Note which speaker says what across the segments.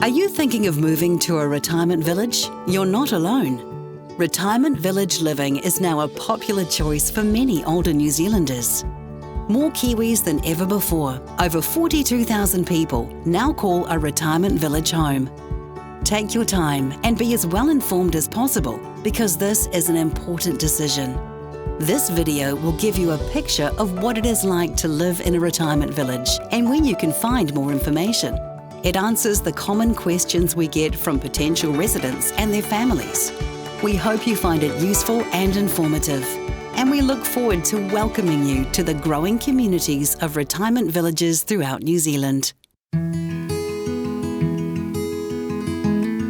Speaker 1: Are you thinking of moving to a retirement village? You're not alone. Retirement village living is now a popular choice for many older New Zealanders. More Kiwis than ever before, over 42,000 people now call a retirement village home. Take your time and be as well informed as possible because this is an important decision. This video will give you a picture of what it is like to live in a retirement village and where you can find more information. It answers the common questions we get from potential residents and their families. We hope you find it useful and informative, and we look forward to welcoming you to the growing communities of retirement villages throughout New Zealand.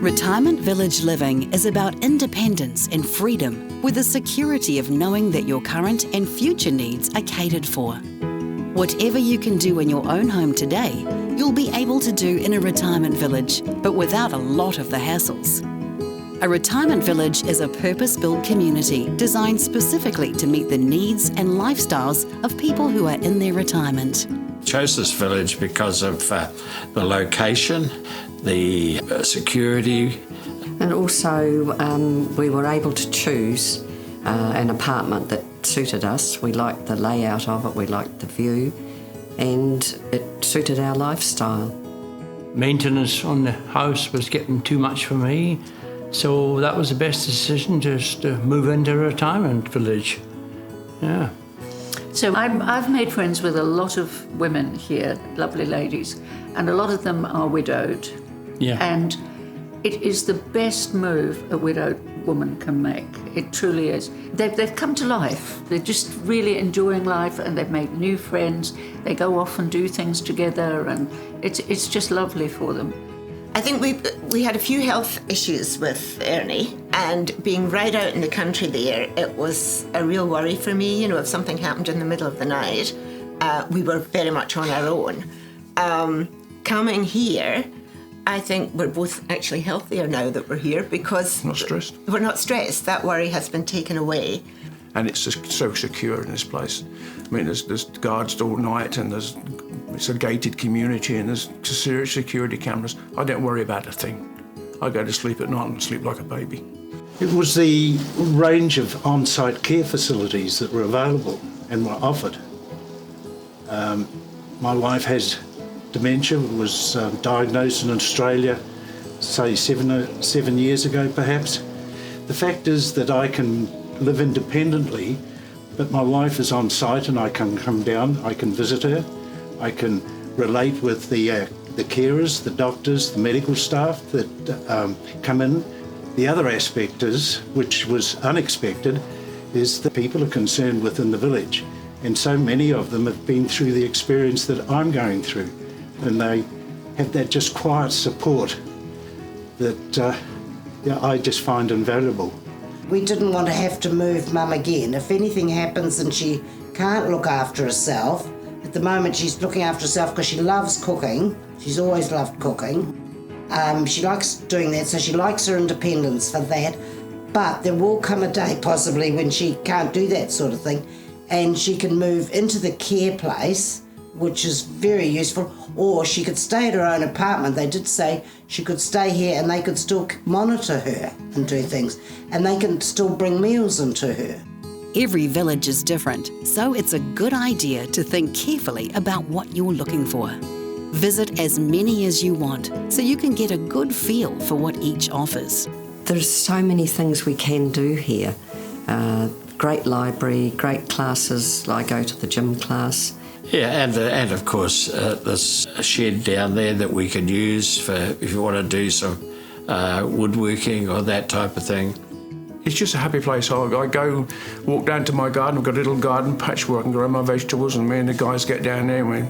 Speaker 1: Retirement village living is about independence and freedom with the security of knowing that your current and future needs are catered for. Whatever you can do in your own home today, you'll be able to do in a retirement village, but without a lot of the hassles. A retirement village is a purpose-built community designed specifically to meet the needs and lifestyles of people who are in their retirement.
Speaker 2: Chose this village because of the location, the security.
Speaker 3: And also we were able to choose an apartment that suited us. We liked the layout of it, we liked the view, and it suited our lifestyle.
Speaker 4: Maintenance on the house was getting too much for me, so that was the best decision, just to move into a retirement village. Yeah.
Speaker 5: So I've made friends with a lot of women here, lovely ladies, and a lot of them are widowed.
Speaker 4: Yeah.
Speaker 5: And it is the best move a widowed woman can make. It truly is. They've come to life. They're just really enjoying life, and they've made new friends. They go off and do things together, and it's just lovely for them.
Speaker 6: I think we had a few health issues with Ernie, and being right out in the country there, it was a real worry for me. You know, if something happened in the middle of the night, we were very much on our own. Coming here, I think we're both actually healthier now that we're here because
Speaker 7: not stressed.
Speaker 6: We're not stressed. That worry has been taken away.
Speaker 7: And it's just so secure in this place. I mean, there's guards all night, and it's a gated community, and there's serious security cameras. I don't worry about a thing. I go to sleep at night and sleep like a baby.
Speaker 8: It was the range of on-site care facilities that were available and were offered. My wife has dementia, was diagnosed in Australia, say 7 years ago perhaps. The fact is that I can live independently, but my wife is on site and I can come down, I can visit her, I can relate with the carers, the doctors, the medical staff that come in. The other aspect is, which was unexpected, is that people are concerned within the village, and so many of them have been through the experience that I'm going through, and they have that just quiet support that I just find invaluable.
Speaker 9: We didn't want to have to move Mum again. If anything happens and she can't look after herself, at the moment she's looking after herself because she loves cooking. She's always loved cooking. She likes doing that, so she likes her independence for that. But there will come a day possibly when she can't do that sort of thing, and she can move into the care place, which is very useful, or she could stay at her own apartment. They did say she could stay here and they could still monitor her and do things, and they can still bring meals into her.
Speaker 1: Every village is different, so it's a good idea to think carefully about what you're looking for. Visit as many as you want so you can get a good feel for what each offers.
Speaker 3: There's so many things we can do here. Great library, great classes. I go to the gym class.
Speaker 2: Yeah, and of course there's a shed down there that we can use for if you want to do some woodworking or that type of thing.
Speaker 7: It's just a happy place. I go walk down to my garden. I've got a little garden patch where I can grow my vegetables, and me and the guys get down there and we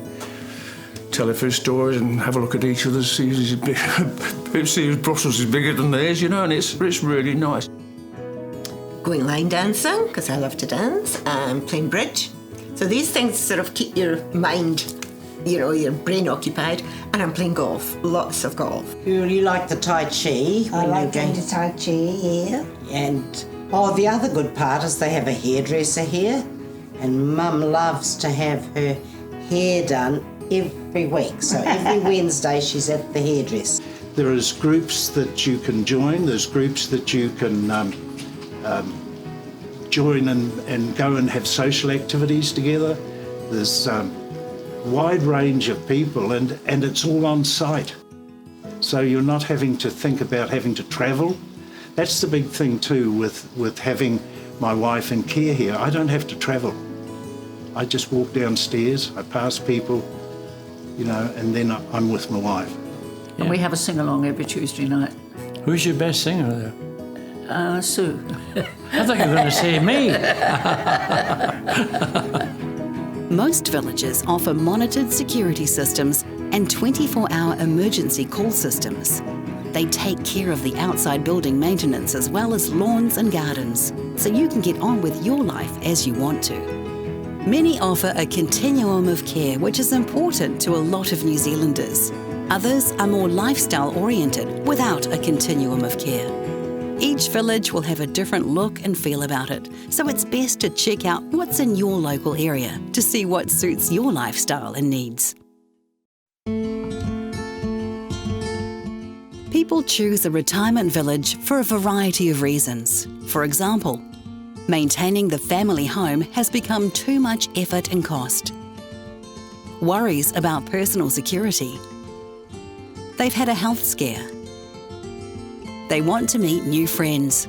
Speaker 7: tell a few stories and have a look at each other, see if Brussels is bigger than theirs, you know, and it's really nice.
Speaker 6: Going line dancing, because I love to dance, and playing bridge. So these things sort of keep your mind, you know, your brain occupied. And I'm playing golf, lots of golf.
Speaker 9: You like the Tai Chi?
Speaker 10: I like going to Tai Chi, yeah.
Speaker 9: And, the other good part is they have a hairdresser here, and Mum loves to have her hair done every week. So every Wednesday she's at the hairdresser.
Speaker 8: There is groups that you can join. There's groups that you can join and go and have social activities together. There's a wide range of people and it's all on site. So you're not having to think about having to travel. That's the big thing too with having my wife in care here. I don't have to travel. I just walk downstairs, I pass people, and then I'm with my wife.
Speaker 5: Yeah. And we have a sing-along every Tuesday night.
Speaker 4: Who's your best singer there?
Speaker 5: Sue.
Speaker 4: I thought you were going to say me.
Speaker 1: Most villages offer monitored security systems and 24-hour emergency call systems. They take care of the outside building maintenance as well as lawns and gardens, so you can get on with your life as you want to. Many offer a continuum of care, which is important to a lot of New Zealanders. Others are more lifestyle-oriented without a continuum of care. Each village will have a different look and feel about it, so it's best to check out what's in your local area to see what suits your lifestyle and needs. People choose a retirement village for a variety of reasons. For example, maintaining the family home has become too much effort and cost. Worries about personal security. They've had a health scare. They want to meet new friends.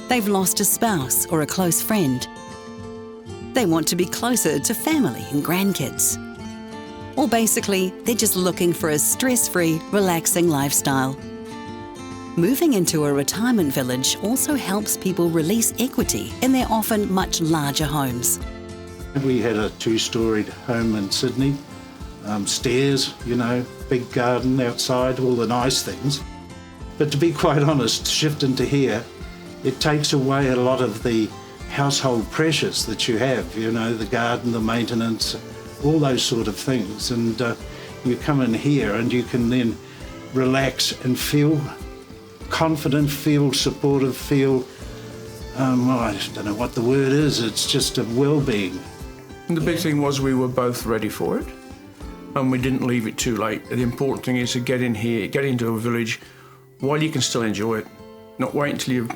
Speaker 1: They've lost a spouse or a close friend. They want to be closer to family and grandkids. Or basically, they're just looking for a stress-free, relaxing lifestyle. Moving into a retirement village also helps people release equity in their often much larger homes.
Speaker 8: We had a 2-storied home in Sydney, stairs, big garden outside, all the nice things. But to be quite honest, shifting to here, it takes away a lot of the household pressures that you have, the garden, the maintenance, all those sort of things. And you come in here and you can then relax and feel confident, feel supportive, feel, I don't know what the word is, it's just a well-being.
Speaker 7: And the big thing was we were both ready for it and we didn't leave it too late. The important thing is to get in here, get into a village while you can still enjoy it, not wait until you've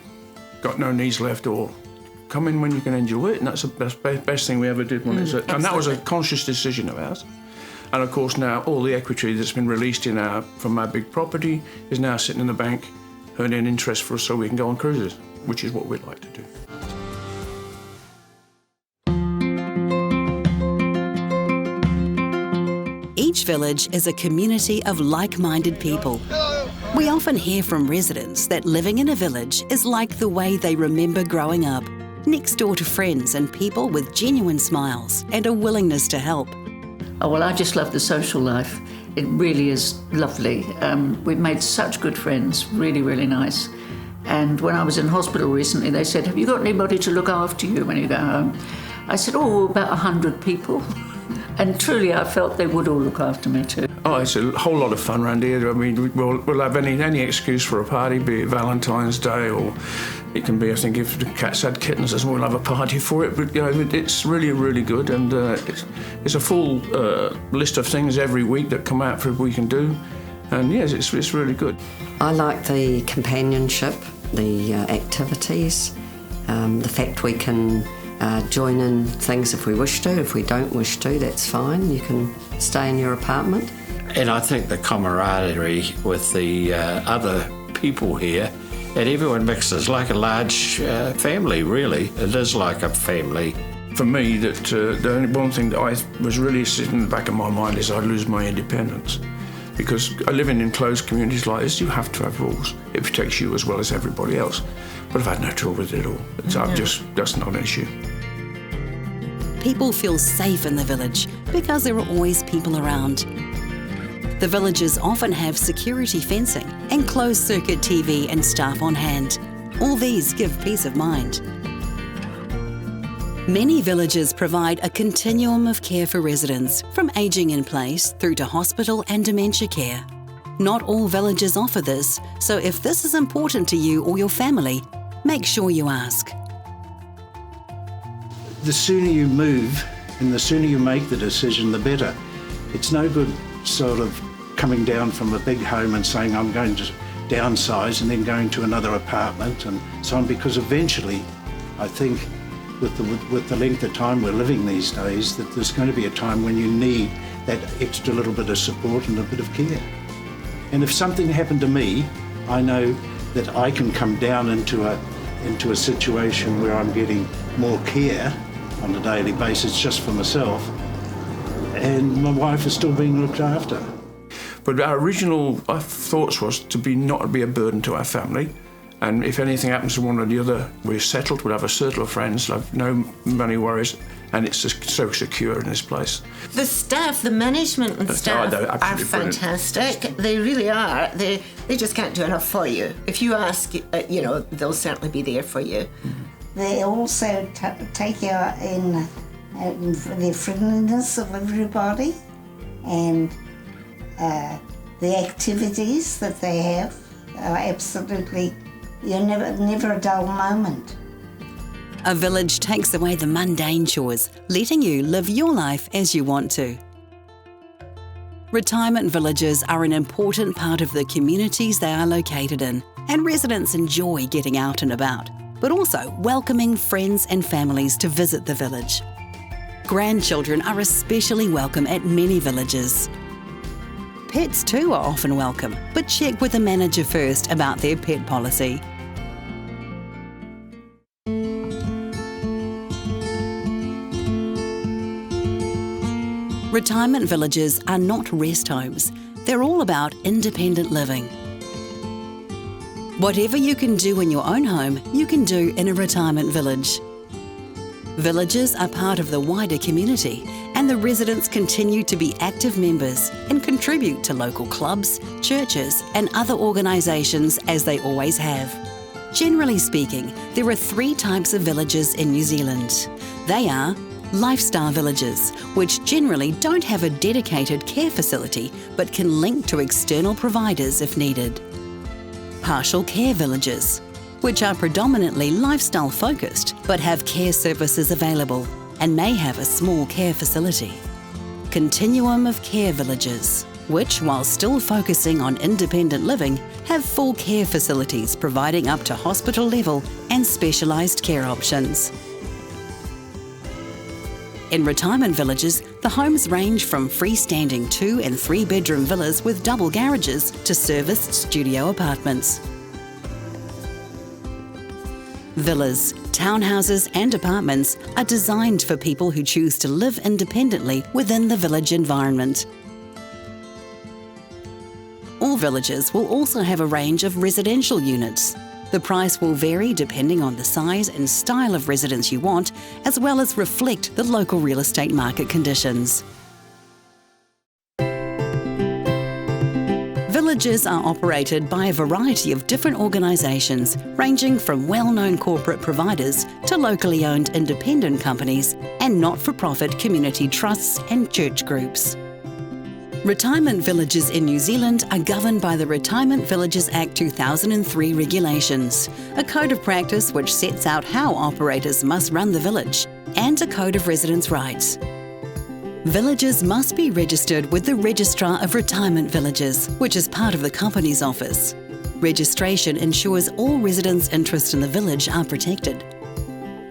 Speaker 7: got no knees left, or come in when you can enjoy it. And that's the best thing we ever did. And that was a conscious decision of ours. And of course now all the equity that's been released from our big property is now sitting in the bank, earning interest for us so we can go on cruises, which is what we'd like to do.
Speaker 1: Each village is a community of like-minded people. We often hear from residents that living in a village is like the way they remember growing up, next door to friends and people with genuine smiles and a willingness to help.
Speaker 5: Oh, well, I just love the social life. It really is lovely. We've made such good friends, really, really nice. And when I was in hospital recently, they said, have you got anybody to look after you when you go home? I said, about 100 people. And truly, I felt they would all look after me too.
Speaker 7: Oh, it's a whole lot of fun around here. I mean, we'll have any excuse for a party, be it Valentine's Day, or it can be, I think, if the cats had kittens, we'll have a party for it. But, it's really, really good. And it's a full list of things every week that come out for we can do. And, yes, it's really good.
Speaker 3: I like the companionship, the activities, the fact we can join in things if we wish to. If we don't wish to, that's fine. You can stay in your apartment.
Speaker 2: And I think the camaraderie with the other people here, and everyone mixes like a large family, really. It is like a family.
Speaker 7: For me, the only one thing that I was really sitting in the back of my mind is I'd lose my independence. Because living in closed communities like this, you have to have rules. It protects you as well as everybody else. But I've had no trouble with it at all. That's not an issue.
Speaker 1: People feel safe in the village because there are always people around. The villages often have security fencing and closed-circuit TV and staff on hand. All these give peace of mind. Many villages provide a continuum of care for residents, from ageing in place through to hospital and dementia care. Not all villages offer this, so if this is important to you or your family, make sure you ask.
Speaker 8: The sooner you move and the sooner you make the decision, the better. It's no good sort of coming down from a big home and saying, I'm going to downsize, and then going to another apartment and so on, because eventually I think with the length of time we're living these days, that there's going to be a time when you need that extra little bit of support and a bit of care. And if something happened to me, I know that I can come down into a situation where I'm getting more care on a daily basis just for myself, and my wife is still being looked after.
Speaker 7: But our original thoughts was not to be a burden to our family, and if anything happens to one or the other, we're settled. We'll have a circle of friends, have no money worries, and it's just so secure in this place.
Speaker 6: The staff, the management and staff are fantastic. Brilliant. They really are. They just can't do enough for you. If you ask, they'll certainly be there for you.
Speaker 10: They also take you in the friendliness of everybody, and the activities that they have are absolutely, you're never a dull moment.
Speaker 1: A village takes away the mundane chores, letting you live your life as you want to. Retirement villages are an important part of the communities they are located in, and residents enjoy getting out and about, but also welcoming friends and families to visit the village. Grandchildren are especially welcome at many villages. Pets too are often welcome, but check with the manager first about their pet policy. Retirement villages are not rest homes. They're all about independent living. Whatever you can do in your own home, you can do in a retirement village. Villages are part of the wider community, and the residents continue to be active members and contribute to local clubs, churches, and other organisations as they always have. Generally speaking, there are 3 types of villages in New Zealand. They are lifestyle villages, which generally don't have a dedicated care facility but can link to external providers if needed. Partial care villages, which are predominantly lifestyle focused but have care services available and may have a small care facility. Continuum of care villages, which, while still focusing on independent living, have full care facilities providing up to hospital level and specialised care options. In retirement villages, the homes range from freestanding 2 and 3 bedroom villas with double garages to serviced studio apartments. Villas, townhouses and apartments are designed for people who choose to live independently within the village environment. All villages will also have a range of residential units. The price will vary depending on the size and style of residence you want, as well as reflect the local real estate market conditions. Villages are operated by a variety of different organisations, ranging from well-known corporate providers to locally owned independent companies and not-for-profit community trusts and church groups. Retirement villages in New Zealand are governed by the Retirement Villages Act 2003 regulations, a code of practice which sets out how operators must run the village, and a code of residence rights. Villages must be registered with the Registrar of Retirement Villages, which is part of the Companies Office. Registration ensures all residents' interests in the village are protected.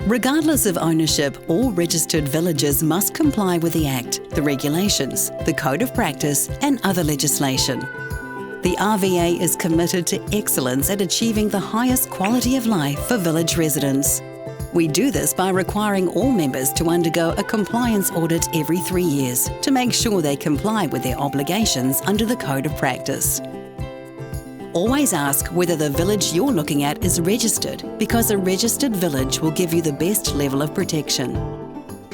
Speaker 1: Regardless of ownership, all registered villages must comply with the Act, the regulations, the Code of Practice and other legislation. The RVA is committed to excellence at achieving the highest quality of life for village residents. We do this by requiring all members to undergo a compliance audit every 3 years to make sure they comply with their obligations under the Code of Practice. Always ask whether the village you're looking at is registered, because a registered village will give you the best level of protection.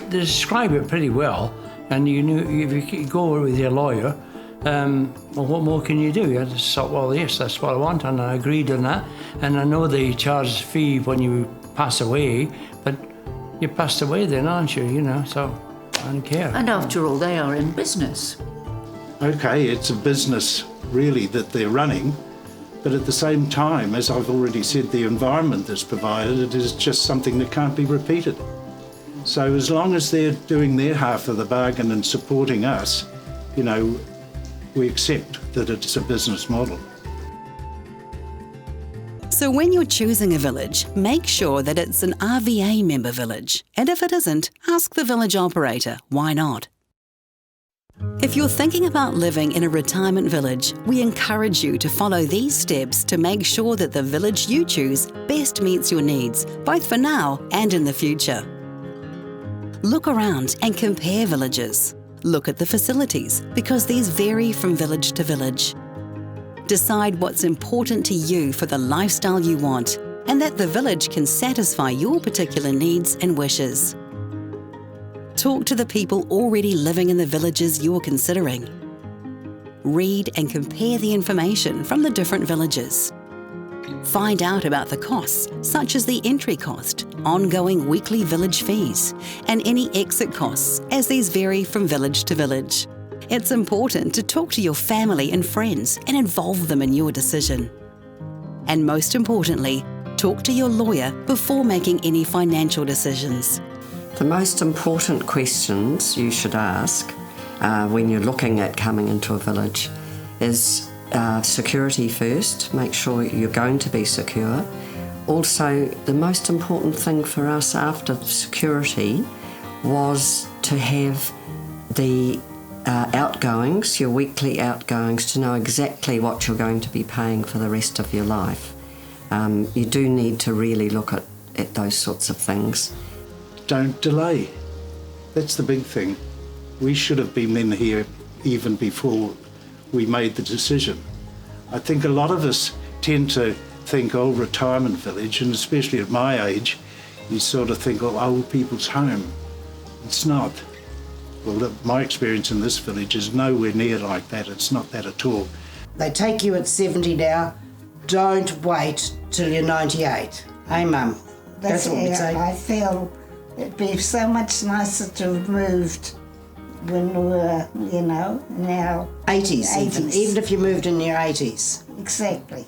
Speaker 4: They describe it pretty well, and you know, if you go with your lawyer, well, what more can you do? You have to say, well, yes, that's what I want, and I agreed on that. And I know they charge a fee when you pass away, but you passed away then, aren't you? You know, so I don't care.
Speaker 5: And after all, they are in business.
Speaker 8: Okay, it's a business really that they're running, but at the same time, as I've already said, the environment that's provided, it is just something that can't be repeated. So as long as they're doing their half of the bargain and supporting us, you know, we accept that it's a business model.
Speaker 1: So when you're choosing a village, make sure that it's an RVA member village. And if it isn't, ask the village operator, why not? If you're thinking about living in a retirement village, we encourage you to follow these steps to make sure that the village you choose best meets your needs, both for now and in the future. Look around and compare villages. Look at the facilities, because these vary from village to village. Decide what's important to you for the lifestyle you want, and that the village can satisfy your particular needs and wishes. Talk to the people already living in the villages you're considering. Read and compare the information from the different villages. Find out about the costs, such as the entry cost, ongoing weekly village fees, and any exit costs, as these vary from village to village. It's important to talk to your family and friends and involve them in your decision. And most importantly, talk to your lawyer before making any financial decisions.
Speaker 3: The most important questions you should ask when you're looking at coming into a village is security first. Make sure you're going to be secure. Also, the most important thing for us after security was to have the outgoings, your weekly outgoings, to know exactly what you're going to be paying for the rest of your life. You do need to really look at those sorts of things.
Speaker 8: Don't delay. That's the big thing. We should have been in here even before we made the decision. I think a lot of us tend to think old retirement village, and especially at my age, you sort of think, oh, old people's home. It's not. Well, my experience in this village is nowhere near like that. It's not that at all.
Speaker 9: They take you at 70 now. Don't wait till you're 98. Hey, Mum. That's what we say.
Speaker 10: I feel it'd be so much nicer to have moved when we were, in our
Speaker 9: 80s. Even if you moved in your 80s.
Speaker 10: Exactly.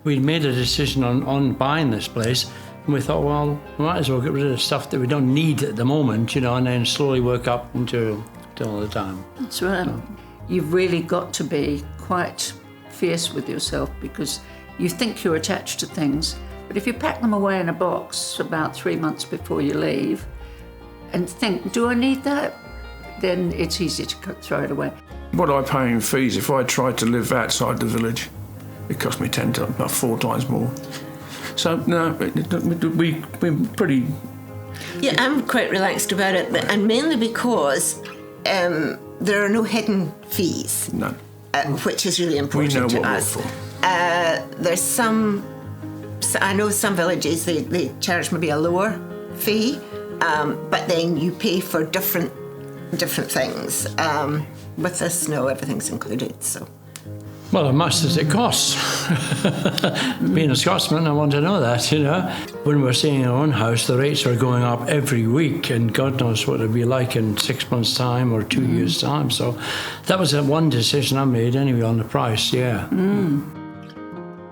Speaker 4: We'd made a decision on buying this place, and we thought, well, we might as well get rid of the stuff that we don't need at the moment, and then slowly work up until the time.
Speaker 5: That's right. So. You've really got to be quite fierce with yourself, because you think you're attached to things, but if you pack them away in a box about 3 months before you leave and think, do I need that? Then it's easy to throw it away.
Speaker 7: What I pay in fees, if I tried to live outside the village, it cost me 4 times more. So, no, we're pretty...
Speaker 6: Yeah, I'm quite relaxed about it, and mainly because there are no hidden fees.
Speaker 7: None.
Speaker 6: Which is really important
Speaker 7: to us.
Speaker 6: We know what we're for. There's I know some villages, they charge maybe a lower fee, but then you pay for different things. With us, no, everything's included, so...
Speaker 4: Well, as much as it costs. Being a Scotsman, I want to know that, When we're seeing our own house, the rates are going up every week, and God knows what it'll be like in 6 months' time or 2 years' time. So that was one decision I made anyway on the price, yeah.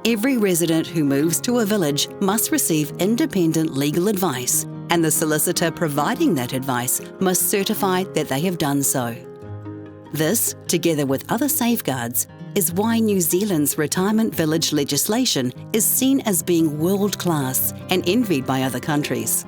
Speaker 1: Every resident who moves to a village must receive independent legal advice, and the solicitor providing that advice must certify that they have done so. This, together with other safeguards, is why New Zealand's retirement village legislation is seen as being world-class and envied by other countries.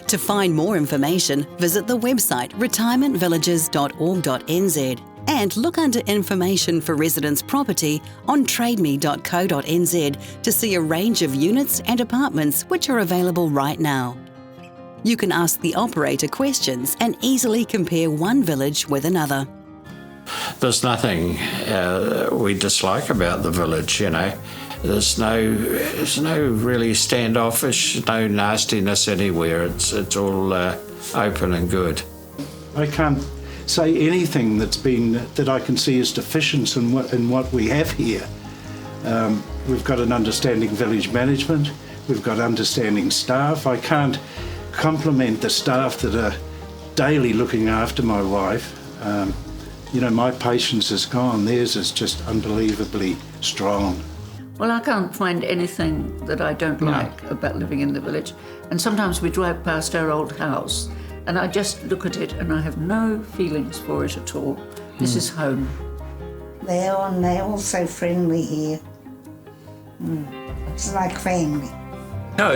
Speaker 1: To find more information, visit the website retirementvillages.org.nz and look under Information for Residents Property on trademe.co.nz to see a range of units and apartments which are available right now. You can ask the operator questions and easily compare one village with another.
Speaker 2: There's nothing we dislike about the village, There's no really standoffish, no nastiness anywhere. It's all open and good.
Speaker 8: I can't say anything that I can see as deficient in what we have here. We've got an understanding village management. We've got understanding staff. I can't compliment the staff that are daily looking after my wife. My patience is gone. Theirs is just unbelievably strong.
Speaker 5: Well, I can't find anything that I don't like about living in the village. And sometimes we drive past our old house and I just look at it and I have no feelings for it at all. This is home.
Speaker 10: there, and they're all so friendly here. It's like family.
Speaker 7: No,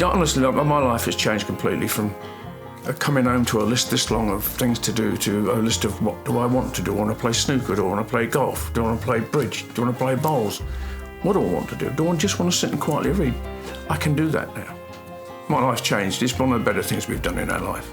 Speaker 7: honestly, my life has changed completely from coming home to a list this long of things to do to a list of what do I want to do. Do I want to play snooker? Do I want to play golf? Do I want to play bridge? Do I want to play bowls? What do I want to do? Do I just want to sit and quietly read? I can do that now. My life's changed. It's one of the better things we've done in our life.